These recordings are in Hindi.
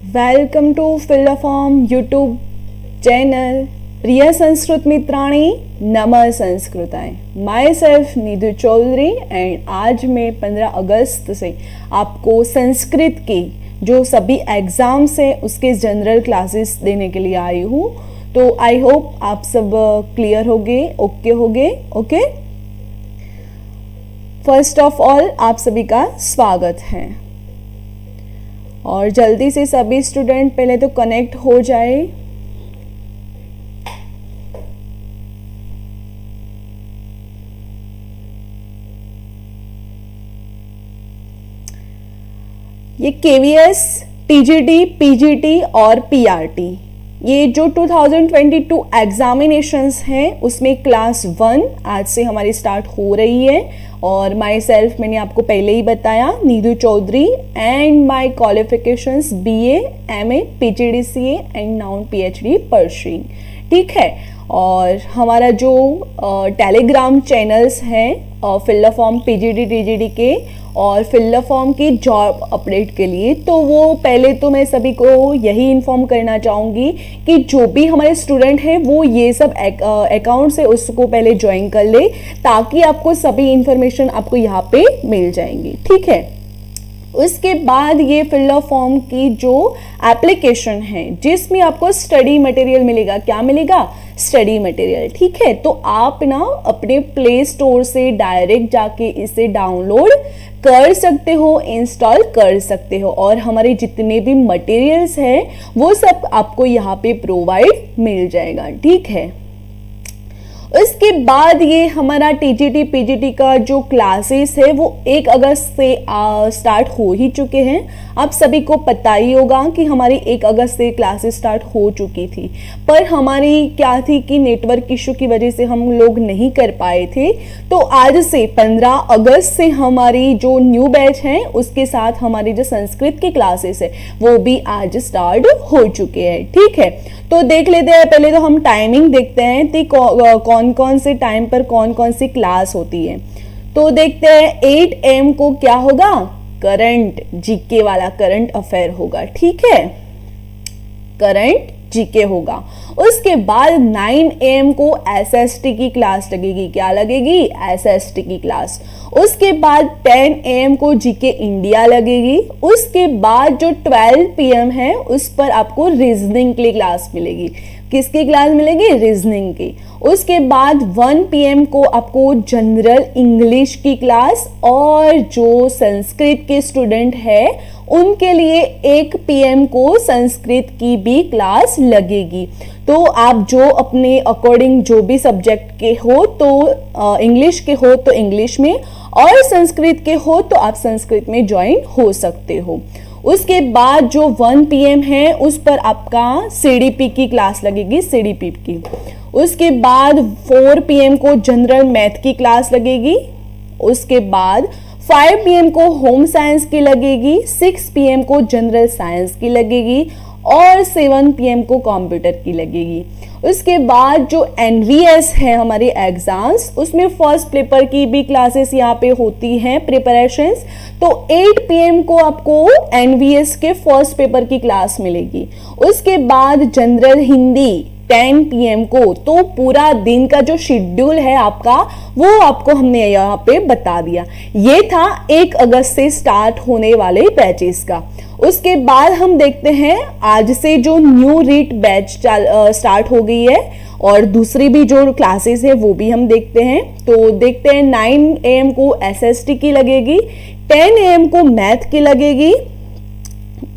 Welcome to fill the form YouTube channel. प्रिय संस्कृत मित्राणी, नमः संस्कृताय। My self Nidhu Chaudhary and आज मैं 15 अगस्त से आपको संस्कृत की जो सभी एग्जाम्स हैं उसके जनरल क्लासेस देने के लिए आई हूँ। तो आई होप आप सब क्लियर होगे, ओके होगे। ओके, फर्स्ट ऑफ ऑल आप सभी का स्वागत है और जल्दी से सभी स्टूडेंट पहले तो कनेक्ट हो जाए। ये केवीएस, टीजीटी, पीजीटी और पीआरटी, ये जो 2022 एग्जामिनेशंस हैं उसमें क्लास 1 आज से हमारी स्टार्ट हो रही है। और माई सेल्फ मैंने आपको पहले ही बताया, Nidhu Chaudhary, and my qualifications BA, MA, PGDCA and now PhD pursuing. ठीक है, और हमारा जो टेलीग्राम चैनल्स हैं fill the form PGD TGD के और फिल द फॉर्म की जॉब अपडेट के लिए, तो वो पहले तो मैं सभी को यही इन्फॉर्म करना चाहूँगी कि जो भी हमारे स्टूडेंट हैं वो ये सब अकाउंट से उसको पहले ज्वाइन कर ले ताकि आपको सभी इंफॉर्मेशन आपको यहाँ पे मिल जाएंगी। ठीक है, उसके बाद ये फिल द फॉर्म की जो एप्लीकेशन है जिसमें आपको स्टडी मटेरियल मिलेगा। क्या मिलेगा? Study material. ठीक है, तो आप ना अपने प्ले स्टोर से डायरेक्ट जाके इसे डाउनलोड कर सकते हो, इंस्टॉल कर सकते हो और हमारे जितने भी मटेरियल्स हैं वो सब आपको यहाँ पे प्रोवाइड मिल जाएगा। ठीक है, उसके बाद ये हमारा टीजीटी पीजीटी का जो क्लासेस है वो 1 अगस्त से स्टार्ट हो ही चुके हैं। आप सभी को पता ही होगा कि हमारी 1 अगस्त से क्लासेस स्टार्ट हो चुकी थी, पर हमारी क्या थी कि नेटवर्क इशू की वजह से हम लोग नहीं कर पाए थे। तो आज से 15 अगस्त से हमारी जो न्यू बैच है उसके साथ हमारी जो संस्कृत की क्लासेस है वो भी आज स्टार्ट हो चुके हैं। ठीक है, तो देख लेते हैं, पहले तो हम टाइमिंग देखते हैं कि कौन कौन से टाइम पर कौन कौन सी क्लास होती है। तो देखते हैं 8 AM को क्या होगा, करंट जीके वाला करंट अफेयर होगा। ठीक है, करंट जीके होगा। उसके बाद 9 AM को एसएसटी की क्लास लगेगी। क्या लगेगी? एसएसटी की क्लास। उसके बाद 10 AM को जीके इंडिया लगेगी। उसके बाद जो 12 PM है उस पर आपको रीजनिंग की क्लास मिलेगी। किसकी क्लास मिलेगी? रीजनिंग की। उसके बाद 1 PM को आपको जनरल इंग्लिश की क्लास और जो संस्कृत के स्टूडेंट है उनके लिए 1 PM को संस्कृत की भी क्लास लगेगी। तो आप जो अपने अकॉर्डिंग जो भी सब्जेक्ट के हो, तो इंग्लिश के हो तो इंग्लिश में और संस्कृत के हो तो आप संस्कृत में ज्वाइन हो सकते हो। उसके बाद जो 1 PM है उस पर आपका सीडीपी की क्लास लगेगी, सीडीपी की। उसके बाद 4 PM को जनरल मैथ की क्लास लगेगी। उसके बाद 5 PM को होम साइंस की लगेगी, 6 PM को जनरल साइंस की लगेगी और 7 PM को कंप्यूटर की लगेगी। उसके बाद जो एनवीएस है हमारे एग्जाम्स, उसमें फर्स्ट पेपर की भी क्लासेस यहाँ पे होती हैं, प्रिपरेशंस। तो 8 PM को आपको एनवीएस के फर्स्ट पेपर की क्लास मिलेगी। उसके बाद जनरल हिंदी 10 PM को, तो पूरा दिन का जो शेड्यूल है आपका वो आपको हमने यहाँ पे बता दिया। ये था 1 अगस्त से स्टार्ट होने वाले बैचेस का। उसके बाद हम देखते हैं आज से जो न्यू रीट बैच स्टार्ट हो गई है और दूसरी भी जो क्लासेस है वो भी हम देखते हैं। तो देखते हैं 9 AM को एसएसटी की लगेगी, 10 AM को मैथ की लगेगी।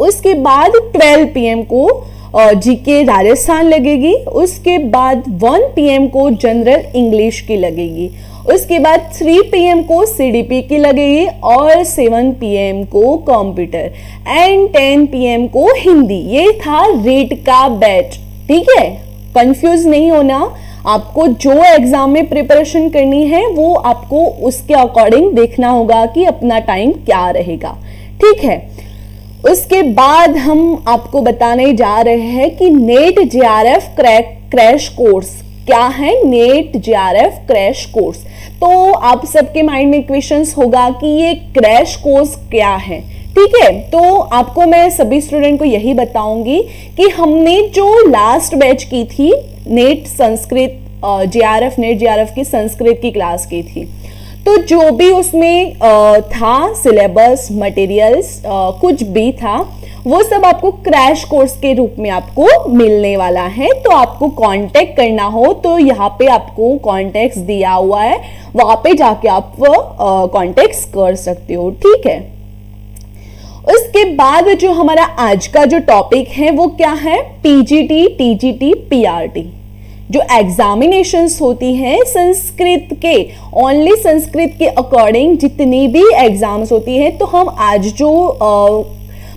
उसके बाद 12 PM को जीके राजस्थान लगेगी। उसके बाद 1 PM को जनरल इंग्लिश की लगेगी। उसके बाद 3 PM को सीडीपी की लगेगी और 7 PM को कंप्यूटर एंड 10 PM को हिंदी। ये था रीट का बैच। ठीक है, कंफ्यूज नहीं होना। आपको जो एग्जाम में प्रिपरेशन करनी है वो आपको उसके अकॉर्डिंग देखना होगा कि अपना टाइम क्या रहेगा। ठीक है, उसके बाद हम आपको बताने जा रहे हैं कि नेट जेआरएफ क्रैश कोर्स क्या है। नेट जेआरएफ क्रैश कोर्स, तो आप सबके माइंड में क्वेश्चंस होगा कि ये क्रैश कोर्स क्या है। ठीक है। तो आपको मैं सभी स्टूडेंट को यही बताऊंगी कि हमने जो लास्ट बैच की थी net Sanskrit JRF net JRF की संस्कृत की क्लास की थी, तो जो भी उसमें था सिलेबस मटेरियल्स कुछ भी था वो सब आपको क्रैश कोर्स के रूप में आपको मिलने वाला है। तो आपको कांटेक्ट करना हो तो यहाँ पे आपको कॉन्टेक्ट दिया हुआ है, वहां पे जाके आप कॉन्टेक्ट कर सकते हो, ठीक है। उसके बाद जो हमारा आज का जो टॉपिक है वो क्या है, पीजीटी टीजीटी पीआरटी जो एग्जामिनेशंस होती हैं संस्कृत के, ओनली संस्कृत के अकॉर्डिंग जितनी भी एग्जाम्स होती हैं, तो हम आज जो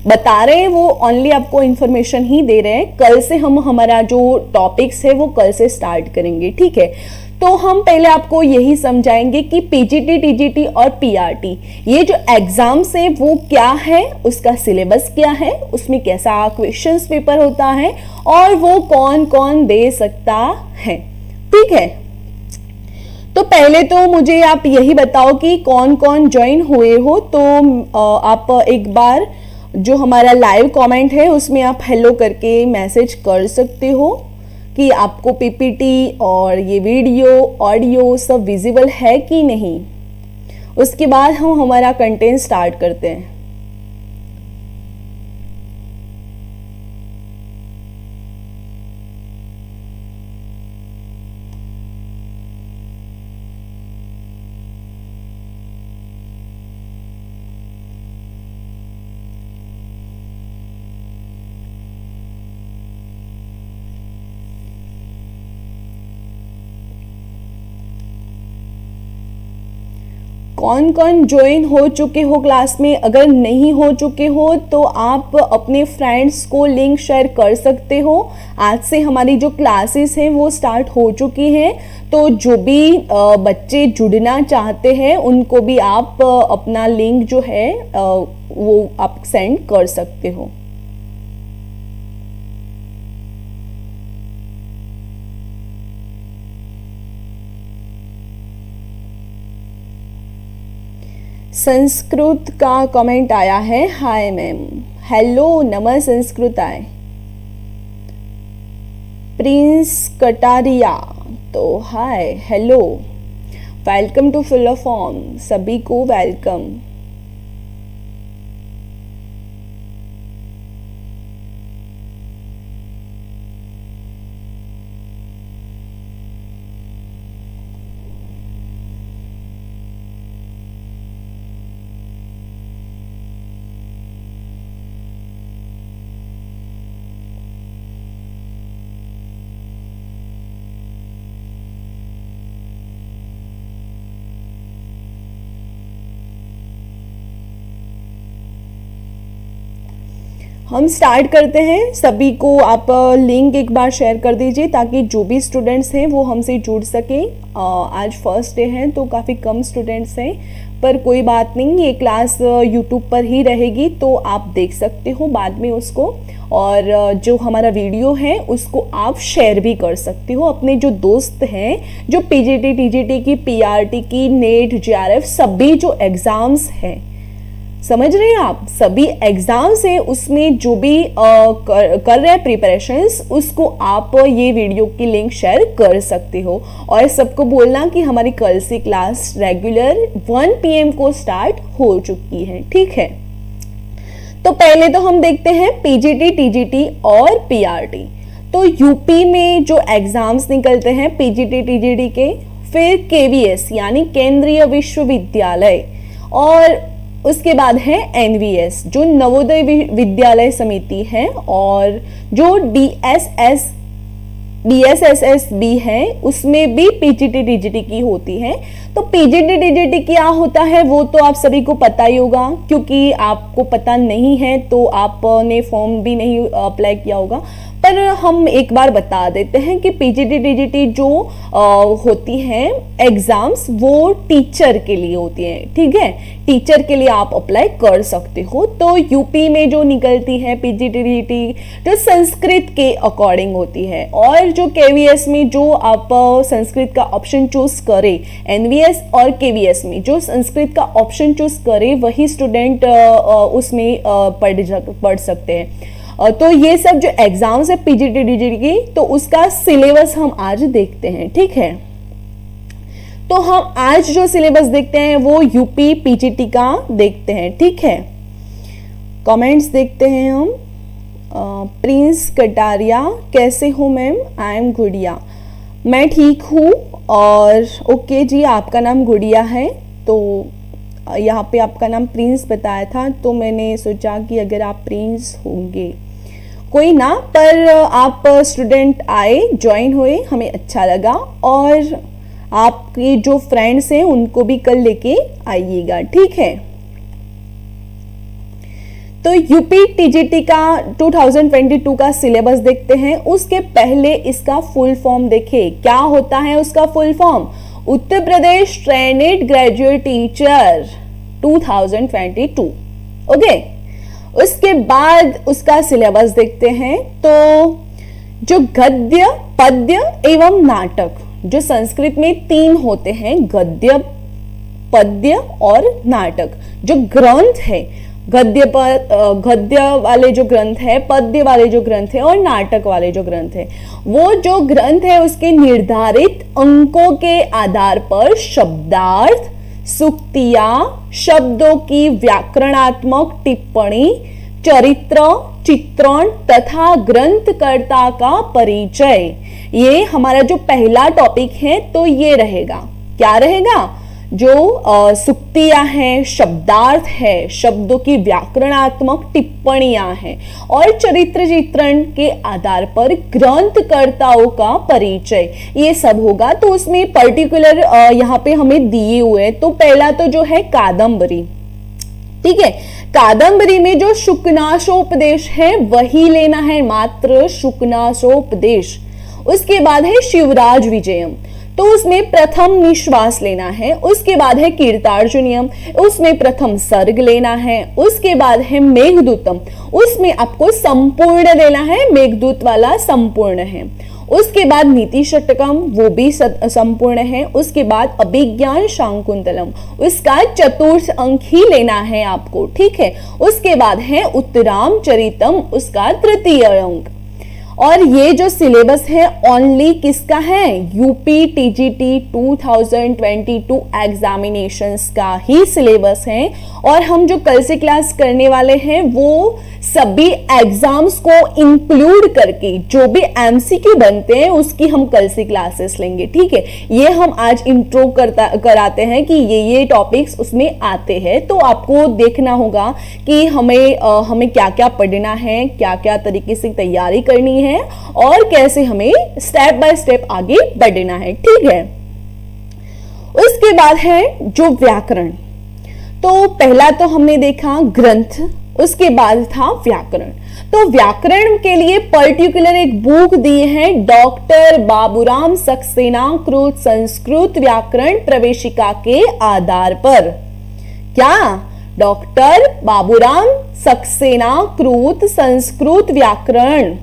बता रहे हैं वो ओनली आपको इंफॉर्मेशन ही दे रहे हैं। कल से हम हमारा जो टॉपिक्स है वो कल से स्टार्ट करेंगे, ठीक है। तो हम पहले आपको यही समझाएंगे कि पीजीटी टीजीटी और पीआरटी ये जो एग्जाम्स है वो क्या है, उसका सिलेबस क्या है, उसमें कैसा क्वेश्चंस पेपर होता है और वो कौन कौन दे सकता है, ठीक है। तो पहले तो मुझे आप यही बताओ कि कौन कौन ज्वाइन हुए हो। तो आप एक बार जो हमारा लाइव कमेंट है उसमें आप हेलो करके मैसेज कर सकते हो कि आपको पीपीटी और ये वीडियो ऑडियो सब विजिबल है कि नहीं। उसके बाद हम हमारा कंटेंट स्टार्ट करते हैं। कौन कौन ज्वाइन हो चुके हो क्लास में, अगर नहीं हो चुके हो तो आप अपने फ्रेंड्स को लिंक शेयर कर सकते हो। आज से हमारी जो क्लासेस हैं वो स्टार्ट हो चुकी हैं, तो जो भी बच्चे जुड़ना चाहते हैं उनको भी आप अपना लिंक जो है वो आप सेंड कर सकते हो। संस्कृत का कमेंट आया है, हाय मैम, हेलो नमः संस्कृत आए। प्रिंस कटारिया, तो hi hello, welcome to full form, सभी को वेलकम। हम स्टार्ट करते हैं। सभी को आप लिंक एक बार शेयर कर दीजिए ताकि जो भी स्टूडेंट्स हैं वो हमसे जुड़ सकें। आज फर्स्ट डे है तो काफ़ी कम स्टूडेंट्स हैं, पर कोई बात नहीं, ये क्लास यूट्यूब पर ही रहेगी तो आप देख सकते हो बाद में उसको, और जो हमारा वीडियो है उसको आप शेयर भी कर सकते हो अपने जो दोस्त हैं जो पीजीटी टीजीटी की पीआरटी की नेट जेआरएफ सभी जो एग्ज़ाम्स हैं, समझ रहे हैं आप, सभी एग्जाम्स हैं उसमें जो भी कर रहे हैं प्रिपरेशंस, उसको आप ये वीडियो की लिंक शेयर कर सकते हो। और सबको बोलना कि हमारी कल से क्लास रेगुलर 1 PM को स्टार्ट हो चुकी है, ठीक है। तो पहले तो हम देखते हैं पीजीटी टीजीटी और पीआरटी। तो यूपी में जो एग्जाम्स निकलते हैं पीजीटी टीजीटी के, फिर केवीएस यानी केंद्रीय विश्वविद्यालय, और उसके बाद है एनवीएस जो नवोदय विद्यालय समिति है, और जो डीएसएसएस भी है उसमें भी पीजीटी टीजीटी की होती है। तो पीजीटी टीजीटी क्या होता है वो तो आप सभी को पता ही होगा, क्योंकि आपको पता नहीं है तो आपने फॉर्म भी नहीं अप्लाई किया होगा। पर पर हम एक बार बता देते हैं कि पीजीटी टीजीटी जो होती हैं एग्जाम्स वो टीचर के लिए होती हैं, ठीक है। टीचर के लिए आप अप्लाई कर सकते हो। तो यूपी में जो निकलती है पीजीटी टीजीटी जो संस्कृत के अकॉर्डिंग होती है, और जो केवीएस में जो आप संस्कृत का ऑप्शन चूज करें, एनवीएस और केवीएस में जो संस्कृत का ऑप्शन चूज करे वही स्टूडेंट उसमें पढ़ सकते हैं। तो ये सब जो एग्जाम्स है पीजीटी टीजीटी की, तो उसका सिलेबस हम आज देखते हैं, ठीक है। तो हम आज जो सिलेबस देखते हैं वो यूपी पीजीटी का देखते हैं, ठीक है। कमेंट्स देखते हैं हम। प्रिंस कटारिया, कैसे हो मैम? आई एम गुड़िया। मैं ठीक हूँ। और ओके जी, आपका नाम गुड़िया है, तो यहाँ पे आपका नाम प्रिंस बताया था, तो मैंने सोचा कि अगर आप प्रिंस होंगे, कोई ना, पर आप स्टूडेंट आए, ज्वाइन हुए, हमें अच्छा लगा। और आपके जो फ्रेंड्स हैं उनको भी कल लेके आइएगा, ठीक है। तो यूपी टीजीटी का 2022 का सिलेबस देखते हैं। उसके पहले इसका फुल फॉर्म देखें, क्या होता है उसका full form? Uttar Pradesh ट्रेनेड graduate teacher 2022, okay. उसके बाद उसका सिलेबस देखते हैं। तो जो गद्य, पद्य एवं नाटक, जो संस्कृत में 3 होते हैं, गद्य, पद्य और नाटक। जो ग्रंथ है, गद्य वाले जो ग्रंथ है, पद्य वाले जो ग्रंथ है और नाटक वाले जो ग्रंथ है, वो जो ग्रंथ है उसके निर्धारित अंकों के आधार पर शब्दार्थ, सूक्तियां, शब्दों की व्याकरणात्मक टिप्पणी, चरित्र, चित्रण तथा ग्रंथकर्ता का परिचय, ये हमारा जो पहला टॉपिक है तो ये रहेगा। क्या रहेगा? जो सूक्तियां हैं, शब्दार्थ है, शब्दों की व्याकरणात्मक टिप्पणियां हैं और चरित्र चित्रण के आधार पर ग्रंथकर्ताओं का परिचय, ये सब होगा। तो उसमें पर्टिकुलर यहाँ पे हमें दिए हुए हैं। तो पहला तो जो है कादंबरी, ठीक है। कादंबरी में जो शुकनाशोपदेश है वही लेना है, मात्र शुकनाशोपदेश। उसके बाद है शिवराज विजयम, तो उसमें प्रथम निश्वास लेना है। उसके बाद है कीर्तार्जुनियम, उसमें प्रथम सर्ग लेना है। उसके बाद है मेघदूतम, उसमें आपको संपूर्ण लेना है, मेघदूत वाला संपूर्ण है। उसके बाद नीति षटकम, वो भी संपूर्ण है। उसके बाद अभिज्ञान शाकुंतलम, उसका चतुर्थ अंक ही लेना है आपको, ठीक है। उसके बाद है उत्तराम चरितम, उसका तृतीय अंक। और ये जो सिलेबस है ओनली किसका है? यूपी टीजीटी 2022 एग्जामिनेशंस का ही सिलेबस है। और हम जो कल से क्लास करने वाले हैं वो सभी एग्जाम्स को इंक्लूड करके जो भी एमसीक्यू बनते हैं उसकी हम कल से क्लासेस लेंगे, ठीक है। ये हम आज इंट्रो कराते हैं कि ये टॉपिक्स उसमें आते हैं। तो आपको देखना होगा कि हमें क्या क्या पढ़ना है, क्या क्या तरीके से तैयारी करनी है और कैसे हमें स्टेप बाय स्टेप आगे बढ़ना है, ठीक है। उसके बाद है जो व्याकरण। तो पहला तो हमने देखा ग्रंथ, उसके बाद था व्याकरण। तो व्याकरण के लिए पर्टिकुलर एक बुक दी है, डॉक्टर बाबूराम सक्सेना कृत संस्कृत व्याकरण प्रवेशिका के आधार पर। क्या? डॉक्टर बाबूराम सक्सेना कृत संस्कृत व्याकरण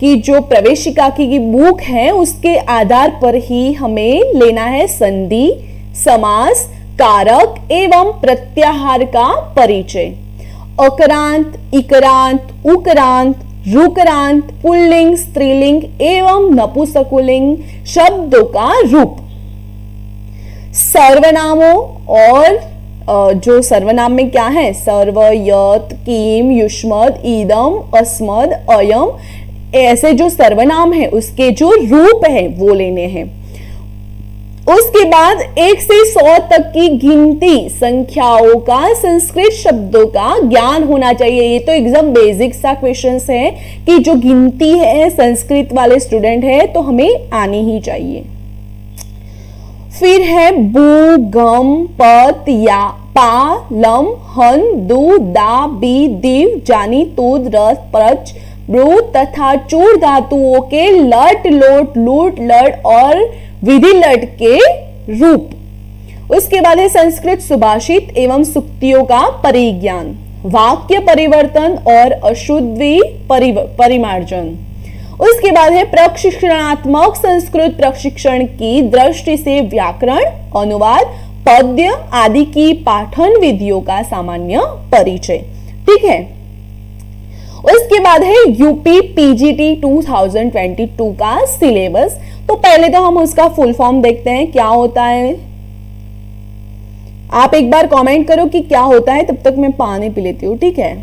की जो प्रवेशिका की बुक है उसके आधार पर ही हमें लेना है संधि, समास, कारक एवं प्रत्याहार का परिचय। अकरांत, इकरांत, उकरांत, रुकरांत, पुल्लिंग, स्त्रीलिंग एवं नपुंसकलिंग शब्दों का रूप। सर्वनामों और जो सर्वनाम में क्या है? सर्व, यत, किम, युष्मद, ईदम, अस्मद, अयम, ऐसे जो सर्वनाम है उसके जो रूप है वो लेने हैं। उसके बाद 1 से 100 तक की गिनती संख्याओं का संस्कृत शब्दों का ज्ञान होना चाहिए। ये तो एकदम बेसिक सा क्वेश्चंस है कि जो गिनती है संस्कृत वाले स्टूडेंट है तो हमें आनी ही चाहिए। फिर है बु, गम, पत, या, पा, लम, हन, दु, दा, बी, दिव, जानी, तूद, रस, प्रच, ब्रू तथा चूर धातुओं के लट लोट लूट लट और विधि लट के रूप। उसके बाद है संस्कृत सुभाषित एवं सुक्तियों का परिज्ञान, वाक्य परिवर्तन और अशुद्धि परिमार्जन। उसके बाद है प्रशिक्षणात्मक संस्कृत प्रशिक्षण की दृष्टि से व्याकरण, अनुवाद, पद्य आदि की पाठन विधियों का सामान्य परिचय। ठीक है। उसके बाद है यूपी पीजीटी 2022 का सिलेबस। तो पहले तो हम उसका फुल फॉर्म देखते हैं क्या होता है। आप एक बार कमेंट करो कि क्या होता है, तब तक मैं पानी पी लेती हूं। ठीक है।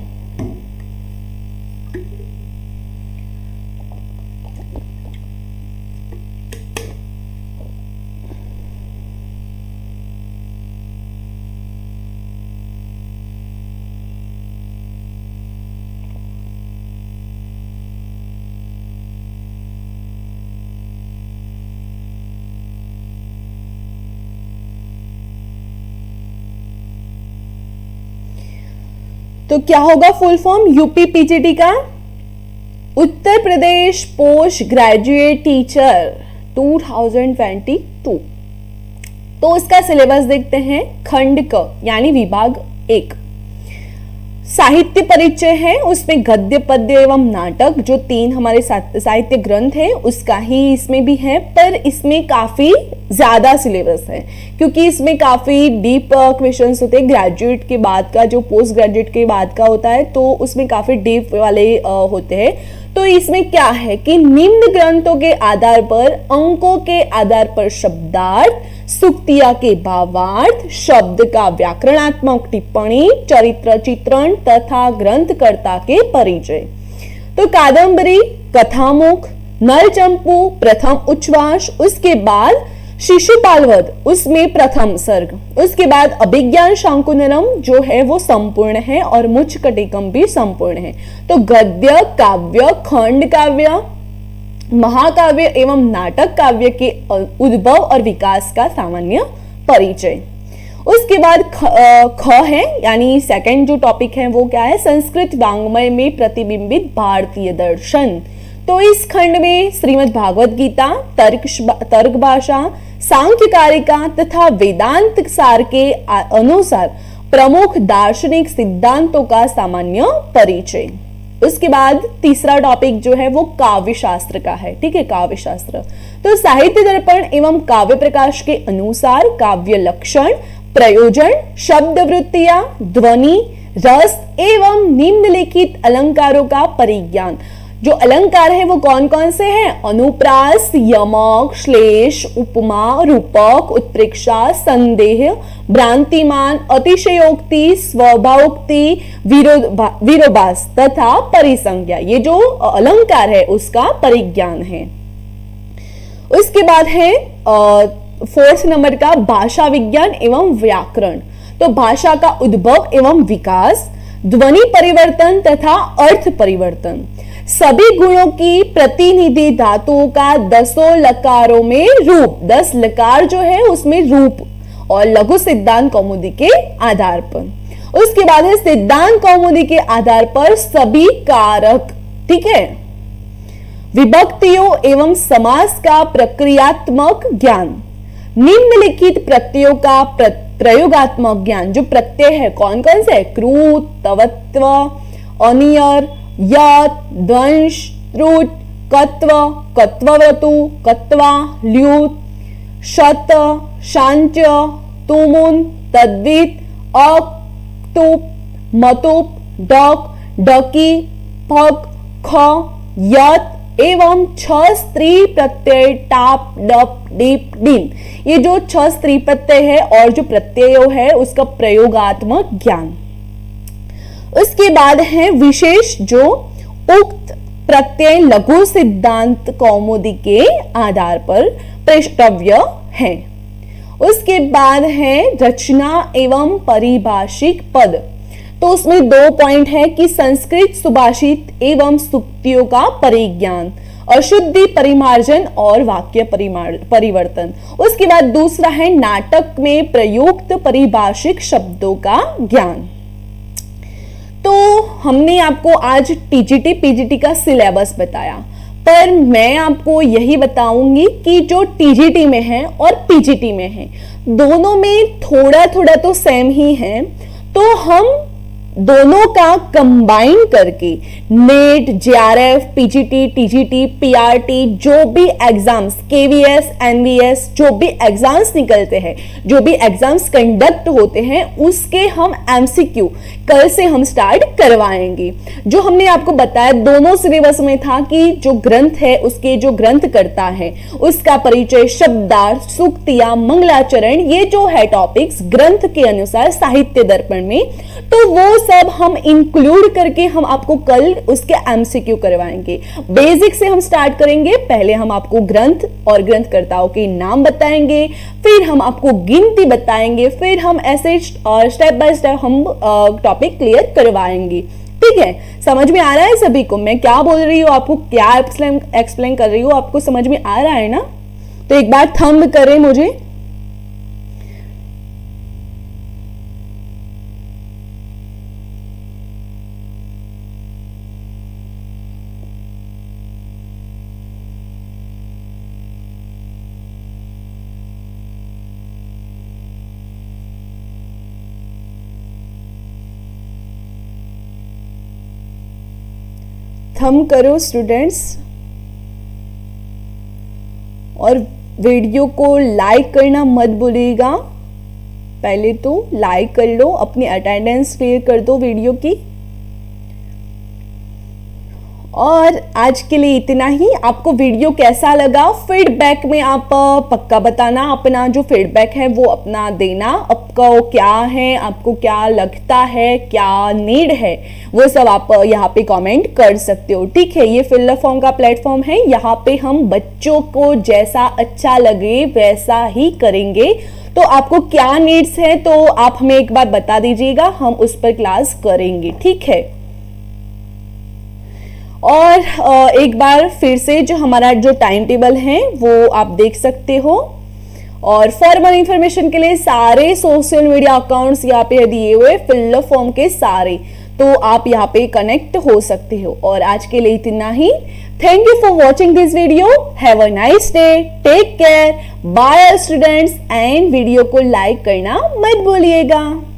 तो क्या होगा फुल फॉर्म यूपी पीजीटी का? Uttar Pradesh post graduate teacher 2022। तो उसका सिलेबस देखते हैं। खंड क यानी विभाग 1 साहित्य परिचय है, उसमें गद्य पद्य एवं नाटक जो 3 हमारे साहित्य ग्रंथ है उसका ही इसमें भी है, पर इसमें काफी ज्यादा सिलेबस है क्योंकि इसमें काफी डीप क्वेश्चंस होते हैं। ग्रेजुएट के बाद का जो पोस्ट ग्रेजुएट के बाद का होता है तो उसमें काफी डीप वाले होते हैं। तो इसमें क्या है कि निम्न ग्रंथों के आधार पर, अंकों के आधार पर शब्दार्थ, सुक्तिया के भावार्थ, शब्द का व्याकरणात्मक टिप्पणी, चरित्र चित्रण तथा ग्रंथकर्ता के परिचय। तो कादंबरी, कथामुख, नलचंपू प्रथम उच्छ्वास, उसके बाद शिशुपाल वध उसमें प्रथम सर्ग, उसके बाद अभिज्ञान शाकुंतलम जो है वो संपूर्ण है और मुचकटिकम भी संपूर्ण है। तो गद्य काव्य, खंड काव्य, महाकाव्य एवं नाटक काव्य के उद्भव और विकास का सामान्य परिचय। उसके बाद ख है यानी सेकंड जो टॉपिक है वो क्या है? संस्कृत वाङ्मय में प्रतिबिंबित भारतीय दर्शन। तो इस खंड में श्रीमद् भागवत गीता, तर्क भाषा, सांख्य कारिका तथा वेदांत सार के अनुसार प्रमुख दार्शनिक सिद्धांतों का सामान्य परिचय। उसके बाद तीसरा टॉपिक जो है वो काव्य शास्त्र का है। ठीक है, काव्य शास्त्र। तो साहित्य दर्पण एवं काव्य प्रकाश के अनुसार काव्य लक्षण, प्रयोजन, शब्द वृत्तियां, ध्वनि, रस एवं निम्नलिखित अलंकारों का परिज्ञान। जो अलंकार है वो कौन कौन से हैं? अनुप्रास, यमक, श्लेष, उपमा, रूपक, उत्प्रेक्षा, संदेह, भ्रांतिमान, अतिशयोक्ति, स्वभावोक्ति, विरोधाभास तथा परिसंज्ञा। ये जो अलंकार है उसका परिज्ञान है। उसके बाद है 4th नंबर का भाषा विज्ञान एवं व्याकरण। तो भाषा का उद्भव एवं विकास, ध्वनि परिवर्तन तथा अर्थ परिवर्तन, सभी गुणों की प्रतिनिधि धातुओं का 10 लकारों में रूप, 10 लकार जो है उसमें रूप, और लघु सिद्धांत कौमुदी के आधार पर। उसके बाद है सिद्धांत कौमुदी के आधार पर सभी कारक। ठीक है, विभक्तियों एवं समास का प्रक्रियात्मक ज्ञान, निम्नलिखित प्रत्ययों का प्रयोगात्मक ज्ञान। जो प्रत्यय है कौन कौन से? कृ, तवत्व, अनियर, यत्, द्वंश, त्रुट, कत्व, कत्ववतु, कत्वा, ल्युत, शत, शांच्य, तुमुन, तद्वित, अक, तुप, मतुप, डक, डकी, पक, ख, यत एवं 6 स्त्री प्रत्यय टाप, डप, डीप, डिन। ये जो 6 स्त्री प्रत्यय है और जो प्रत्यय है उसका प्रयोगात्मक ज्ञान। उसके बाद है विशेष जो उक्त प्रत्यय लघु सिद्धांत कौमुदी के आधार पर प्रष्टव्य है। उसके बाद है रचना एवं परिभाषिक पद। तो उसमें 2 पॉइंट है कि संस्कृत सुभाषित एवं सुक्तियों का परिज्ञान, अशुद्धि परिमार्जन और वाक्य परिवर्तन। उसके बाद दूसरा है नाटक में प्रयुक्त परिभाषिक शब्दों का ज्ञान। तो हमने आपको आज टीजीटी पीजीटी का सिलेबस बताया, पर मैं आपको यही बताऊंगी कि जो टीजीटी में है और पीजीटी में है दोनों में थोड़ा थोड़ा तो सेम ही है, तो हम दोनों का कंबाइन करके net, JRF, PGT, TGT, PRT जो भी एग्जाम्स, केवीएस, एनवीएस जो भी एग्जाम्स निकलते हैं, जो भी एग्जाम्स कंडक्ट होते हैं, उसके हम एमसीक्यू कल से हम स्टार्ट करवाएंगे। जो हमने आपको बताया दोनों सिलेबस में था कि जो ग्रंथ है उसके जो ग्रंथ करता है उसका परिचय, शब्दार्थ, सूक्तियां, मंगलाचरण, ये जो है टॉपिक्स ग्रंथ के अनुसार साहित्य दर्पण में, तो वो सब हम इंक्लूड करके हम आपको कल उसके एमसीक्यू करवाएंगे। बेसिक से हम स्टार्ट करेंगे। पहले हम आपको ग्रंथ और ग्रंथकर्ताओं के नाम बताएंगे, फिर हम आपको गिनती बताएंगे, फिर हम ऐसे स्टेप बाय स्टेप हम टॉपिक क्लियर करवाएंगे। ठीक है, समझ में आ रहा है सभी को मैं क्या बोल रही हूँ, आपको क्या एक्सप्लेन कर रही हूँ, आपको समझ में आ रहा है ना? तो एक बार थंब करें मुझे। थंब करो स्टूडेंट्स, और वीडियो को लाइक करना मत भूलिएगा। पहले तो लाइक कर लो, अपनी अटेंडेंस क्लियर कर दो वीडियो की। और आज के लिए इतना ही। आपको वीडियो कैसा लगा फीडबैक में आप पक्का बताना, अपना जो फीडबैक है वो अपना देना, आपका क्या है, आपको क्या लगता है, क्या नीड है, वो सब आप यहाँ पे कमेंट कर सकते हो। ठीक है, ये फिल द फॉर्म का प्लेटफॉर्म है, यहाँ पे हम बच्चों को जैसा अच्छा लगे वैसा ही करेंगे। तो आपको क्या नीड्स है तो आप हमें एक बार बता दीजिएगा, हम उस पर क्लास करेंगे। ठीक है, और एक बार फिर से जो हमारा जो टाइम टेबल है वो आप देख सकते हो, और फॉर्मल इंफॉर्मेशन के लिए सारे सोशल मीडिया अकाउंट्स यहाँ पे दिए हुए फिल द फॉर्म के सारे, तो आप यहाँ पे कनेक्ट हो सकते हो। और आज के लिए इतना ही। Thank you for watching this video. Have a nice day, take care, bye students, and video को लाइक करना मत भूलिएगा।